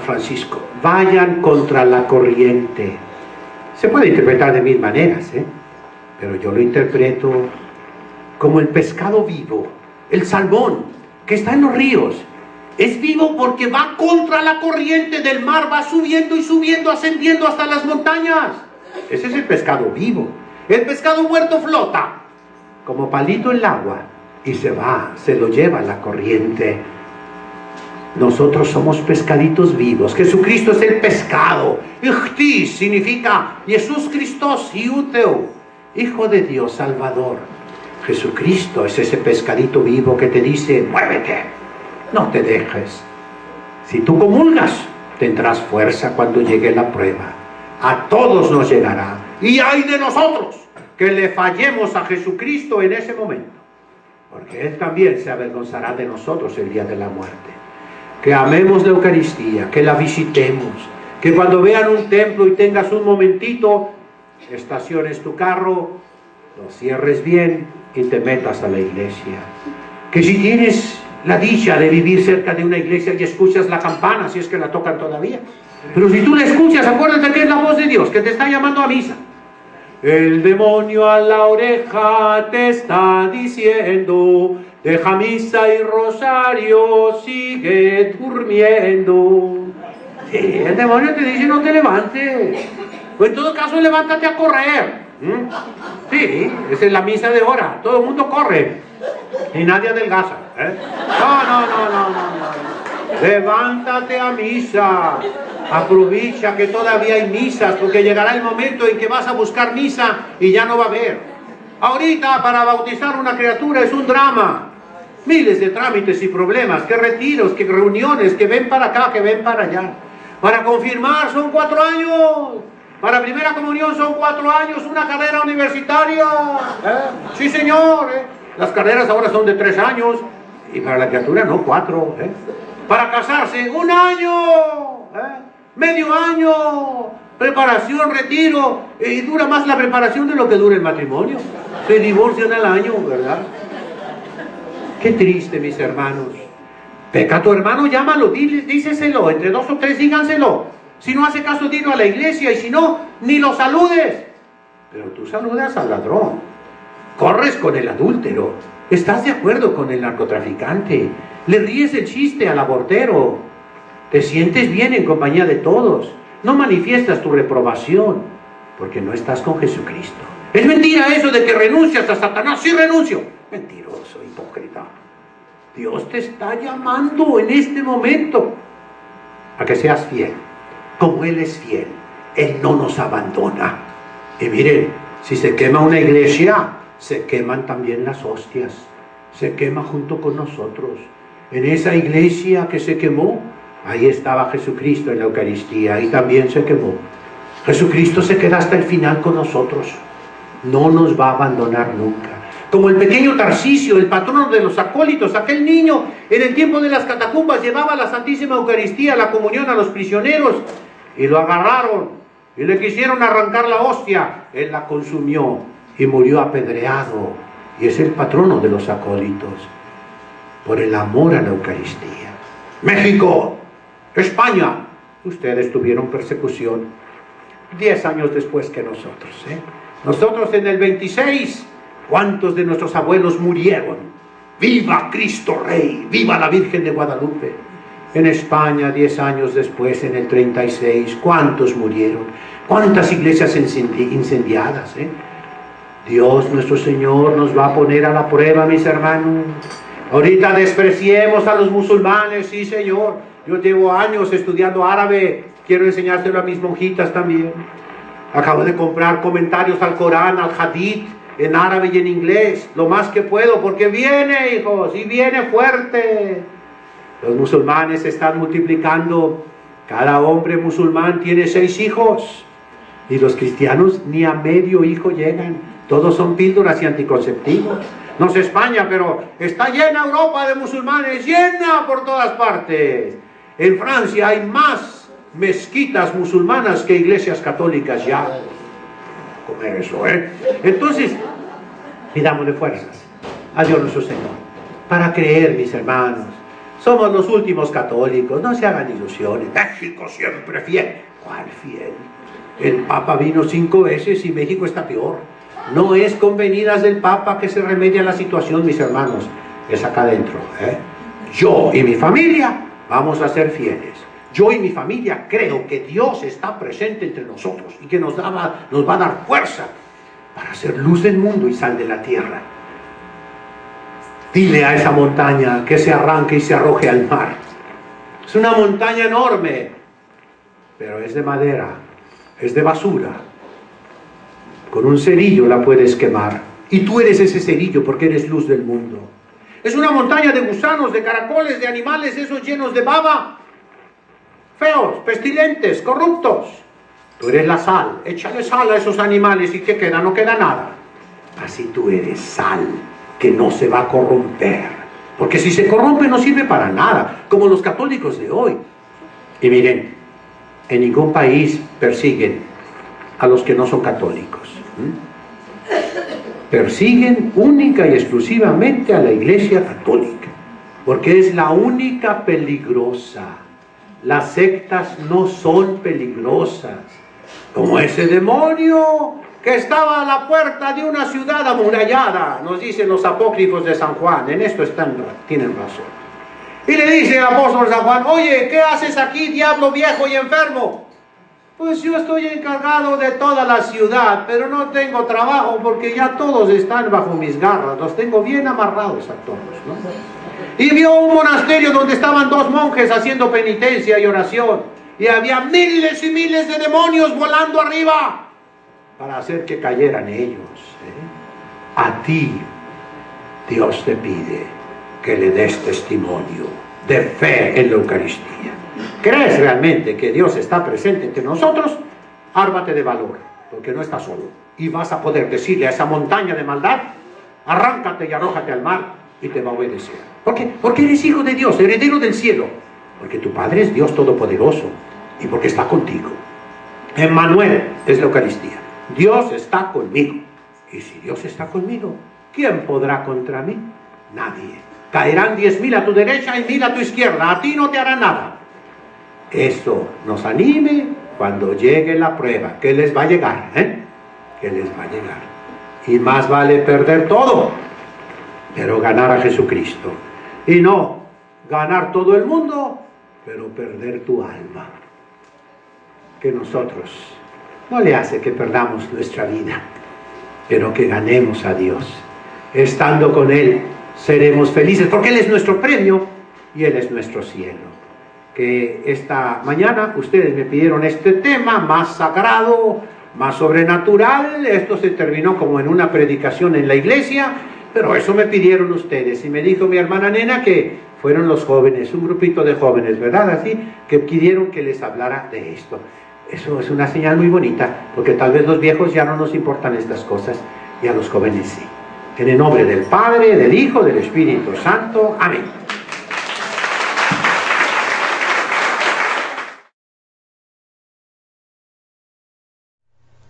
Francisco, vayan contra la corriente. Se puede interpretar de 1000 maneras, pero yo lo interpreto como el pescado vivo, el salmón que está en los ríos. Es vivo porque va contra la corriente del mar, va subiendo y subiendo, ascendiendo hasta las montañas. Ese es el pescado vivo. El pescado muerto flota como palito en el agua y se va, se lo lleva la corriente. Nosotros somos pescaditos vivos. Jesucristo es el pescado. Ichtis significa Jesús Christos, Iuteu, Hijo de Dios, Salvador. Jesucristo es ese pescadito vivo que te dice, muévete, no te dejes. Si tú comulgas, tendrás fuerza cuando llegue la prueba. A todos nos llegará. Y hay de nosotros que le fallemos a Jesucristo en ese momento, porque Él también se avergonzará de nosotros el día de la muerte. Que amemos la Eucaristía, que la visitemos, que cuando vean un templo y tengas un momentito, estaciones tu carro, lo cierres bien y te metas a la iglesia. Que si tienes la dicha de vivir cerca de una iglesia y escuchas la campana, si es que la tocan todavía, Pero si tú la escuchas, acuérdate que es la voz de Dios que te está llamando a misa. El demonio a la oreja te está diciendo: deja misa y rosario, sigue durmiendo. Sí, el demonio te dice: no te levantes. O en todo caso, levántate a correr. Sí, esa es la misa de hora. Todo el mundo corre y nadie adelgaza. No. Levántate a misa. Aprovecha que todavía hay misas, porque llegará el momento en que vas a buscar misa y ya no va a haber. Ahorita para bautizar una criatura es un drama. Miles de trámites y problemas, que retiros, que reuniones, que ven para acá, que ven para allá. Para confirmar son 4 años. Para primera comunión son 4 años, una carrera universitaria. Sí, señor. Las carreras ahora son de 3 años. Y para la criatura no, 4. Para casarse, 1 año. Medio año. Preparación, retiro. Y dura más la preparación de lo que dura el matrimonio. Se divorcian al año, ¿verdad? Qué triste, mis hermanos. Peca a tu hermano, llámalo, díceselo. Entre 2 o 3 díganselo. Si no hace caso, dilo a la iglesia, y si no, ni lo saludes. Pero tú saludas al ladrón, corres con el adúltero, estás de acuerdo con el narcotraficante, le ríes el chiste al abortero, te sientes bien en compañía de todos, no manifiestas tu reprobación, porque no estás con Jesucristo. Es mentira eso de que renuncias a Satanás. Sí, renuncio. Mentiroso, hipócrita. Dios te está llamando en este momento a que seas fiel. Como Él es fiel, Él no nos abandona. Y miren, si se quema una iglesia, se queman también las hostias. Se quema junto con nosotros. En esa iglesia que se quemó, ahí estaba Jesucristo en la Eucaristía y también se quemó. Jesucristo se queda hasta el final con nosotros. No nos va a abandonar nunca. Como el pequeño Tarcisio, el patrono de los acólitos, aquel niño en el tiempo de las catacumbas llevaba la Santísima Eucaristía, la comunión a los prisioneros, y lo agarraron y le quisieron arrancar la hostia. Él la consumió y murió apedreado, y es el patrono de los acólitos por el amor a la Eucaristía. México, España, ustedes tuvieron persecución 10 años después que nosotros. Nosotros en el 26, ¿cuántos de nuestros abuelos murieron? ¡Viva Cristo Rey! ¡Viva la Virgen de Guadalupe! En España, 10 años después, en el 36, ¿cuántos murieron? ¿Cuántas iglesias incendiadas? Dios nuestro Señor nos va a poner a la prueba, mis hermanos. Ahorita despreciemos a los musulmanes, sí, Señor. Yo llevo años estudiando árabe, quiero enseñárselo a mis monjitas también. Acabo de comprar comentarios al Corán, al Hadith, en árabe y en inglés, lo más que puedo, porque viene, hijos, y viene fuerte. Los musulmanes se están multiplicando. Cada hombre musulmán tiene 6 hijos. Y los cristianos ni a medio hijo llegan. Todos son píldoras y anticonceptivos. No sé España, pero está llena Europa de musulmanes, llena por todas partes. En Francia hay más mezquitas musulmanas que iglesias católicas ya. Comer eso, Entonces, pidámosle fuerzas a Dios nuestro Señor para creer, mis hermanos. Somos los últimos católicos, no se hagan ilusiones. México siempre fiel. ¿Cuál fiel? El Papa vino 5 veces y México está peor. No es con venidas del Papa que se remedia la situación, mis hermanos. Es acá adentro. Yo y mi familia vamos a ser fieles. Yo y mi familia creo que Dios está presente entre nosotros y que nos va a dar fuerza para ser luz del mundo y sal de la tierra. Dile a esa montaña que se arranque y se arroje al mar. Es una montaña enorme, pero es de madera, es de basura. Con un cerillo la puedes quemar. Y tú eres ese cerillo porque eres luz del mundo. Es una montaña de gusanos, de caracoles, de animales, esos llenos de baba. Feos, pestilentes, corruptos. Tú eres la sal. Échale sal a esos animales y ¿qué queda? No queda nada. Así tú eres sal, que no se va a corromper. Porque si se corrompe no sirve para nada, como los católicos de hoy. Y miren, en ningún país persiguen a los que no son católicos. Persiguen única y exclusivamente a la Iglesia Católica, porque es la única peligrosa. Las sectas no son peligrosas, como ese demonio que estaba a la puerta de una ciudad amurallada, nos dicen los apócrifos de San Juan. En esto tienen razón. Y le dice el apóstol San Juan: oye, ¿qué haces aquí, diablo viejo y enfermo? Pues yo estoy encargado de toda la ciudad, pero no tengo trabajo porque ya todos están bajo mis garras, los tengo bien amarrados a todos, ¿no? Y vio un monasterio donde estaban dos monjes haciendo penitencia y oración, y había miles y miles de demonios volando arriba para hacer que cayeran ellos, ¿eh? A ti Dios te pide que le des testimonio de fe en la Eucaristía. ¿Crees realmente que Dios está presente entre nosotros? Ármate de valor, porque no estás solo. Y vas a poder decirle a esa montaña de maldad: arráncate y arrójate al mar, y te va a obedecer. ¿Por qué? Porque eres hijo de Dios, heredero del cielo. Porque tu Padre es Dios Todopoderoso, y porque está contigo. Emmanuel es la Eucaristía. Dios está conmigo. Y si Dios está conmigo, ¿quién podrá contra mí? Nadie. Caerán 10.000 a tu derecha y 1.000 a tu izquierda. A ti no te hará nada. Eso nos anime cuando llegue la prueba, que les va a llegar, que les va a llegar. Y más vale perder todo, pero ganar a Jesucristo. Y no ganar todo el mundo, pero perder tu alma. Que nosotros no le hace que perdamos nuestra vida, pero que ganemos a Dios. Estando con Él seremos felices, porque Él es nuestro premio y Él es nuestro cielo. Que esta mañana ustedes me pidieron este tema más sagrado, más sobrenatural. Esto se terminó como en una predicación en la iglesia, pero eso me pidieron ustedes. Y me dijo mi hermana Nena que fueron los jóvenes, un grupito de jóvenes, ¿verdad? Así que pidieron que les hablara de esto. Eso es una señal muy bonita, porque tal vez los viejos ya no nos importan estas cosas, y a los jóvenes sí. En el nombre del Padre, del Hijo, del Espíritu Santo. Amén.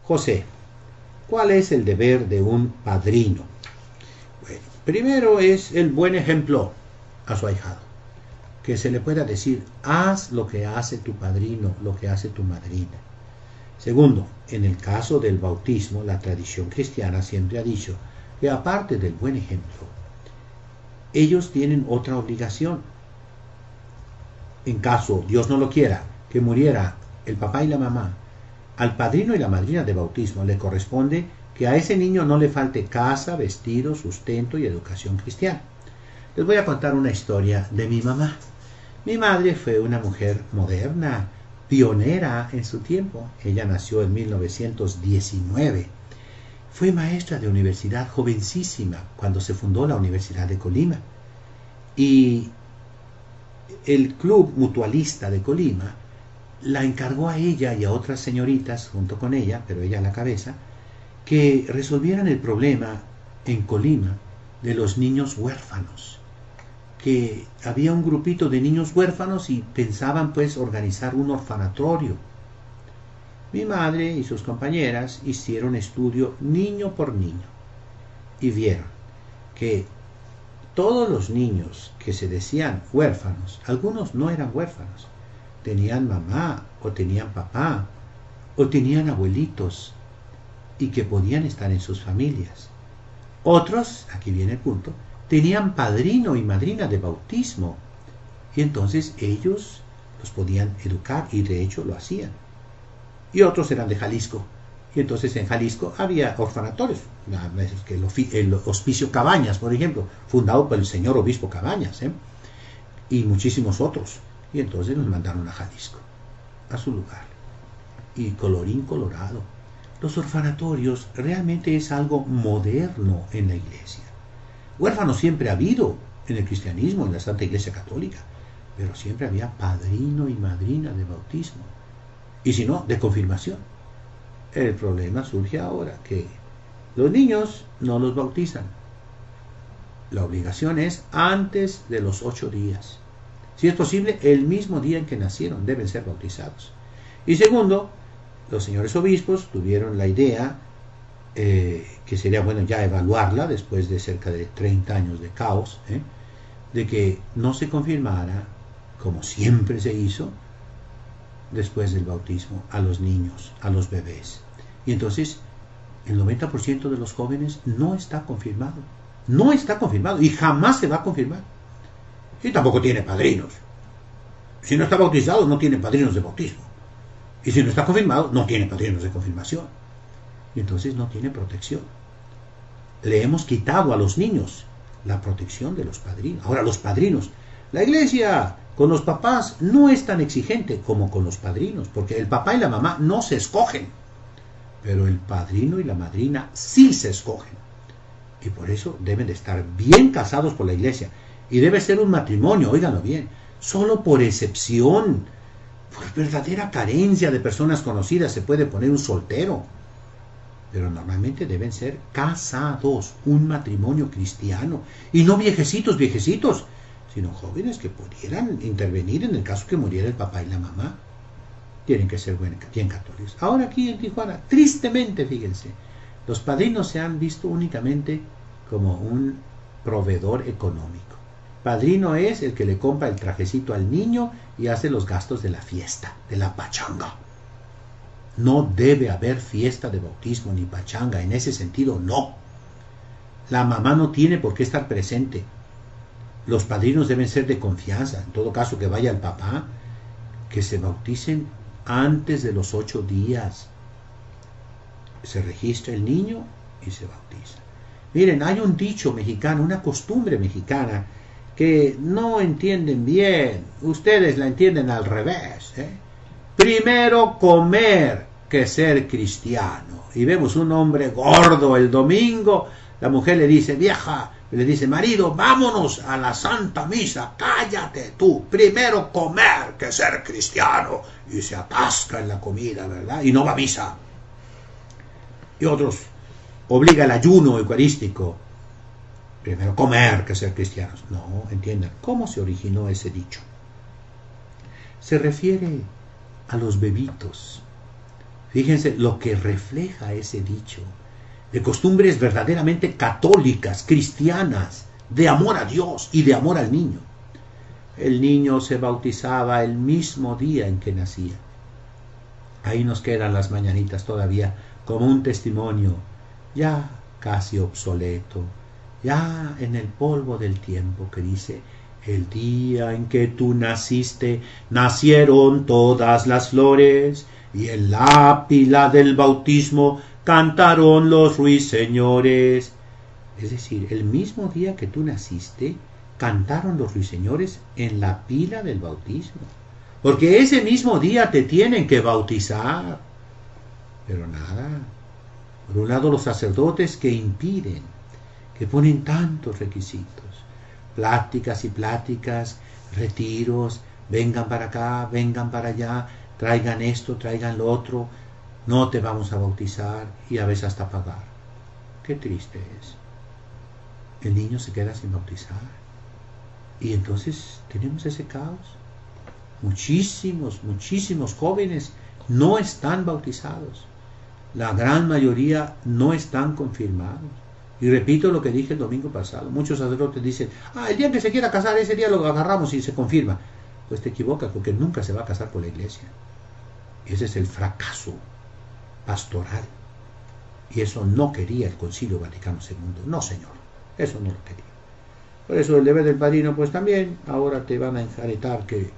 José, ¿cuál es el deber de un padrino? Bueno, primero es el buen ejemplo a su ahijado. Que se le pueda decir: haz lo que hace tu padrino, lo que hace tu madrina. Segundo, en el caso del bautismo, la tradición cristiana siempre ha dicho que aparte del buen ejemplo, ellos tienen otra obligación. En caso, Dios no lo quiera, que muriera el papá y la mamá, al padrino y la madrina de bautismo le corresponde que a ese niño no le falte casa, vestido, sustento y educación cristiana. Les voy a contar una historia de mi mamá. Mi madre fue una mujer moderna, pionera en su tiempo. Ella nació en 1919. Fue maestra de universidad jovencísima cuando se fundó la Universidad de Colima. Y el Club Mutualista de Colima la encargó a ella y a otras señoritas junto con ella, pero ella a la cabeza, que resolvieran el problema en Colima de los niños huérfanos. Que había un grupito de niños huérfanos y pensaban pues organizar un orfanatorio. Mi madre y sus compañeras hicieron estudio niño por niño y vieron que todos los niños que se decían huérfanos, algunos no eran huérfanos, tenían mamá o tenían papá o tenían abuelitos y que podían estar en sus familias. Otros, aquí viene el punto, tenían padrino y madrina de bautismo y entonces ellos los podían educar y de hecho lo hacían. Y otros eran de Jalisco y entonces en Jalisco había orfanatorios, el Hospicio Cabañas, por ejemplo, fundado por el señor obispo Cabañas, y muchísimos otros. Y entonces nos mandaron a Jalisco, a su lugar. Y colorín colorado, los orfanatorios realmente es algo moderno en la iglesia. Huérfanos siempre ha habido en el cristianismo, en la Santa Iglesia Católica, pero siempre había padrino y madrina de bautismo. Y si no, de confirmación. El problema surge ahora, que los niños no los bautizan. La obligación es antes de los 8 días. Si es posible, el mismo día en que nacieron deben ser bautizados. Y segundo, los señores obispos tuvieron la idea, que sería bueno ya evaluarla después de cerca de 30 años de caos, de que no se confirmara, como siempre se hizo, después del bautismo a los niños, a los bebés. Y entonces el 90% de los jóvenes no está confirmado. No está confirmado y jamás se va a confirmar. Y tampoco tiene padrinos. Si no está bautizado, no tiene padrinos de bautismo. Y si no está confirmado, no tiene padrinos de confirmación. Y entonces no tiene protección. Le hemos quitado a los niños la protección de los padrinos. Ahora, los padrinos. La iglesia con los papás no es tan exigente como con los padrinos, porque el papá y la mamá no se escogen. Pero el padrino y la madrina sí se escogen. Y por eso deben de estar bien casados por la iglesia. Y debe ser un matrimonio, óiganlo bien, solo por excepción, por verdadera carencia de personas conocidas se puede poner un soltero. Pero normalmente deben ser casados, un matrimonio cristiano. Y no viejecitos, sino jóvenes que pudieran intervenir en el caso que muriera el papá y la mamá. Tienen que ser bien católicos. Ahora aquí en Tijuana, tristemente, fíjense, los padrinos se han visto únicamente como un proveedor económico. Padrino es el que le compra el trajecito al niño y hace los gastos de la fiesta, de la pachanga. No debe haber fiesta de bautismo ni pachanga, en ese sentido no. La mamá no tiene por qué estar presente. Los padrinos deben ser de confianza, en todo caso que vaya el papá, que se bauticen antes de los 8 días. Se registra el niño y se bautiza. Miren, hay un dicho mexicano, una costumbre mexicana, que no entienden bien. Ustedes la entienden al revés, ¿eh? Primero comer que ser cristiano. Y vemos un hombre gordo el domingo, la mujer le dice, vieja, le dice, marido, vámonos a la Santa Misa, cállate tú, primero comer que ser cristiano. Y se atasca en la comida, ¿verdad? Y no va a misa. Y otros obliga el ayuno eucarístico. Primero comer que ser cristianos. No, entiendan, ¿cómo se originó ese dicho? Se refiere a los bebitos. Fíjense lo que refleja ese dicho. De costumbres verdaderamente católicas, cristianas, de amor a Dios y de amor al niño. El niño se bautizaba el mismo día en que nacía. Ahí nos quedan las mañanitas todavía como un testimonio ya casi obsoleto, ya en el polvo del tiempo, que dice, el día en que tú naciste, nacieron todas las flores, y en la pila del bautismo cantaron los ruiseñores. Es decir, el mismo día que tú naciste, cantaron los ruiseñores en la pila del bautismo. Porque ese mismo día te tienen que bautizar. Pero nada. Por un lado, los sacerdotes que impiden, que ponen tantos requisitos, pláticas y pláticas, retiros, vengan para acá, vengan para allá, traigan esto, traigan lo otro, no te vamos a bautizar, y a veces hasta pagar. Qué triste es. El niño se queda sin bautizar. Y entonces tenemos ese caos. Muchísimos jóvenes no están bautizados. La gran mayoría no están confirmados. Y repito lo que dije el domingo pasado. Muchos sacerdotes dicen, el día que se quiera casar, ese día lo agarramos y se confirma. Pues te equivocas, porque nunca se va a casar por la iglesia. Ese es el fracaso pastoral. Y eso no quería el Concilio Vaticano II. No, señor. Eso no lo quería. Por eso el deber del padrino, pues también, ahora te van a enjaretar que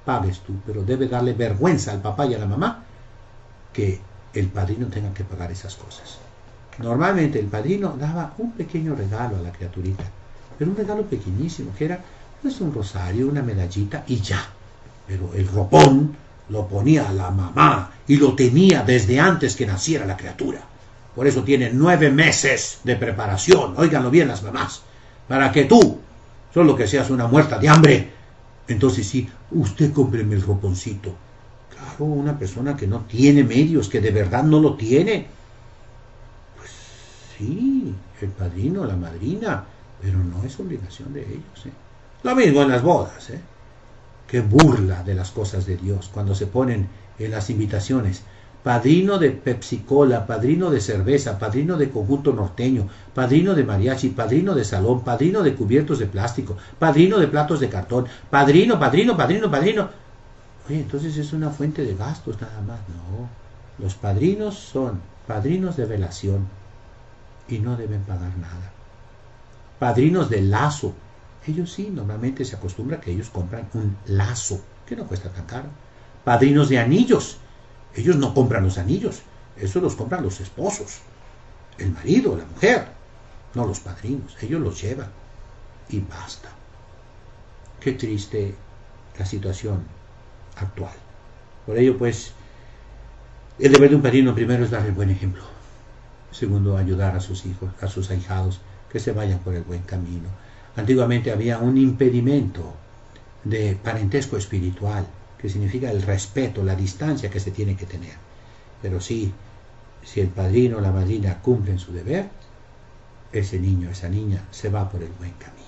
pagues tú. Pero debe darle vergüenza al papá y a la mamá que el padrino tenga que pagar esas cosas. Normalmente el padrino daba un pequeño regalo a la criaturita, pero un regalo pequeñísimo, que era pues un rosario, una medallita y ya. Pero el ropón lo ponía la mamá y lo tenía desde antes que naciera la criatura. Por eso tiene 9 meses de preparación, óiganlo bien las mamás, para que tú, solo que seas una muerta de hambre, entonces sí, usted cómpreme el roponcito. Claro, una persona que no tiene medios, que de verdad no lo tiene, pues sí, el padrino, la madrina, pero no es obligación de ellos. Lo mismo en las bodas. Qué burla de las cosas de Dios cuando se ponen en las invitaciones: padrino de Pepsi Cola, padrino de cerveza, padrino de conjunto norteño, padrino de mariachi, padrino de salón, padrino de cubiertos de plástico, padrino de platos de cartón, padrino. Oye, entonces es una fuente de gastos nada más. No, los padrinos son padrinos de velación y no deben pagar nada. Padrinos de lazo, ellos sí, normalmente se acostumbra que ellos compran un lazo, que no cuesta tan caro. Padrinos de anillos, ellos no compran los anillos, eso los compran los esposos, el marido, la mujer, no los padrinos, ellos los llevan y basta. Qué triste la situación actual. Por ello, pues, el deber de un padrino primero es dar el buen ejemplo. Segundo, ayudar a sus hijos, a sus ahijados, que se vayan por el buen camino. Antiguamente había un impedimento de parentesco espiritual, que significa el respeto, la distancia que se tiene que tener. Pero sí, si el padrino o la madrina cumplen su deber, ese niño, esa niña se va por el buen camino.